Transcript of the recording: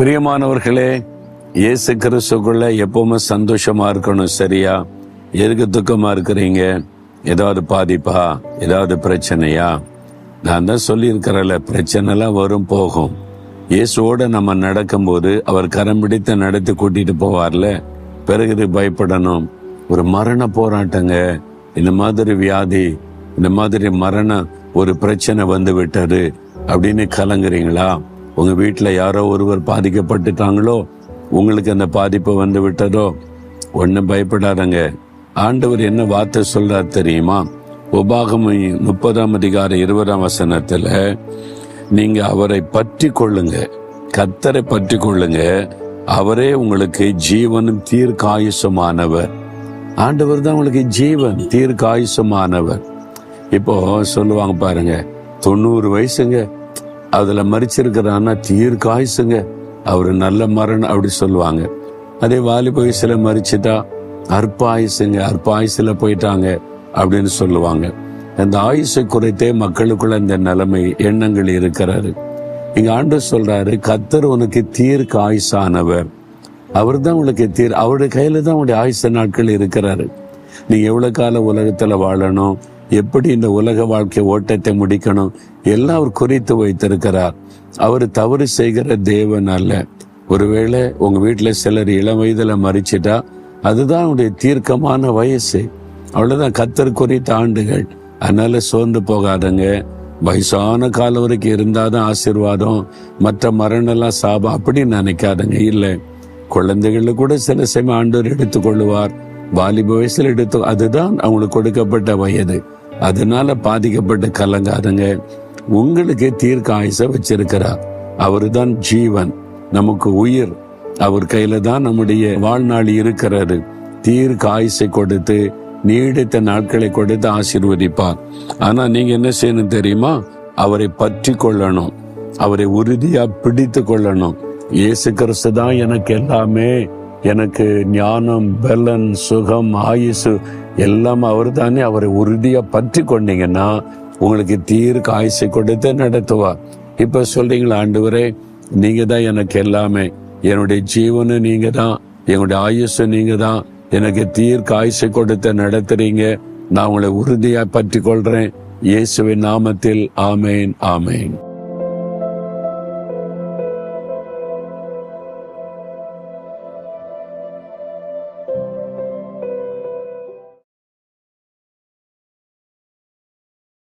பிரியமானவர்களே, இயேசு கிறிஸ்துக்குள்ள எப்பவுமே சந்தோஷமா இருக்கணும். சரியா? எதுக்கு துக்கமா இருக்கிறீங்க? ஏதாவது பாதிப்பா, ஏதாவது பிரச்சனையா? நான் தான் சொல்லி இருக்கிறேன்ல, பிரச்சனை எல்லாம் வரும் போகும். இயேசுவோட நம்ம நடக்கும்போது அவர் கரம் பிடித்து நடத்தி கூட்டிட்டு போவார்ல, பிறகு பயப்படணும். ஒரு மரண போராட்டங்க, இந்த மாதிரி வியாதி, இந்த மாதிரி மரண ஒரு பிரச்சனை வந்து விட்டது அப்படின்னு கலங்குறீங்களா? உங்க வீட்டுல யாரோ ஒருவர் பாதிக்கப்பட்டுட்டாங்களோ, உங்களுக்கு அந்த பாதிப்பு வந்து விட்டதோ, ஒன்னும் பயப்படாதங்க. ஆண்டவர் என்ன வார்த்தை சொல்றார் தெரியுமா? உபாகமம் 30:20 நீங்க அவரை பற்றி கொள்ளுங்க, கர்த்தரை பற்றி கொள்ளுங்க, அவரே உங்களுக்கு ஜீவனும் தீர்க்காயுசுமானவர். ஆண்டவர் தான் உங்களுக்கு ஜீவன், தீர்க்காயுசுமானவர். இப்போ சொல்லுவாங்க பாருங்க, 90 வயசுங்க, அதுல மறிச்சிருக்கிறான்னா தீர்க்காயுசுங்க, அவரு நல்ல மரணம் அப்படி சொல்லுவாங்க. அதே வாலிப வயசுல மறிச்சுட்டா அற்ப ஆயுசுங்க, அற்ப ஆயுசுல போயிட்டாங்க அப்படின்னு சொல்லுவாங்க. அந்த ஆயுசை குறைத்தே மக்களுக்குள்ள இந்த நிலைமை எண்ணங்கள் இருக்கிறாரு. இங்க ஆண்டவர் சொல்றாரு, கர்த்தர் உனக்கு தீர்க்க ஆயுசானவர். அவர் தான் உங்களுக்கு அவருடைய கையில தான் உங்களுடைய ஆயுச நாட்கள் இருக்கிறாரு. நீங்க எவ்வளவு கால உலகத்துல வாழணும், எப்படி இந்த உலக வாழ்க்கை ஓட்டத்தை முடிக்கணும், எல்லாம் அவர் குறித்து வைத்திருக்கிறார். அவர் தவறு செய்கிற தேவன் அல்ல. ஒருவேளை உங்க வீட்டுல சிலர் இளம் வயதுல மறிச்சிட்டா அதுதான் அவருடைய தீர்க்கமான வயசு, அவ்வளவுதான் கர்த்தர் குறித்த ஆண்டுகள். அதனால சோர்ந்து போகாதங்க. வயசான காலம் வரைக்கும் இருந்தாதான் ஆசீர்வாதம், மற்ற மரணம் எல்லாம் சாபம் அப்படின்னு நினைக்காதங்க. இல்லை, குழந்தைகளை கூட சில சமயம் ஆண்டவர் எடுத்துக்கொள்ளுவார். வாலிப வயசுல அதுதான் அவங்களுக்கு கொடுக்கப்பட்ட வயது. அதனால பாதிக்கப்பட்டு கலங்காதங்க. உங்களுக்கு தீர்க்க ஆயுச வச்சிருக்கிறார். அவரு தான் ஜீவன், நமக்கு உயிர். அவர் கையில தான் நம்முடைய வாழ்நாள் இருக்கிறாரு. தீர்க்க ஆயுசை கொடுத்து நீடித்த நாட்களை கொடுத்து ஆசீர்வதிப்பார். ஆனா நீங்க என்ன செய்யணும் தெரியுமா? அவரை பற்றி கொள்ளணும், அவரை உறுதியா பிடித்து கொள்ளணும். இயேசு கிறிஸ்து தான் எனக்கு எல்லாமே, எனக்கு ஞானம், பலன், சுகம், ஆயுசு எல்லாம் அவர் தானே. அவரை உறுதியா பற்றி கொண்டீங்கன்னா உங்களுக்கு தீர்க்க ஆயுசை கொடுத்து நடத்துவார். இப்ப சொல்றீங்களா, ஆண்டவரே நீங்க தான் எனக்கு எல்லாமே, என்னுடைய ஜீவனு நீங்க தான், என்னுடைய ஆயுசு நீங்க தான், எனக்கு தீர்க்க ஆயுசை கொடுத்து நடத்துறீங்க, நான் உங்களை உறுதியா பற்றி கொள்றேன். இயேசுவின் நாமத்தில் ஆமேன், ஆமேன்.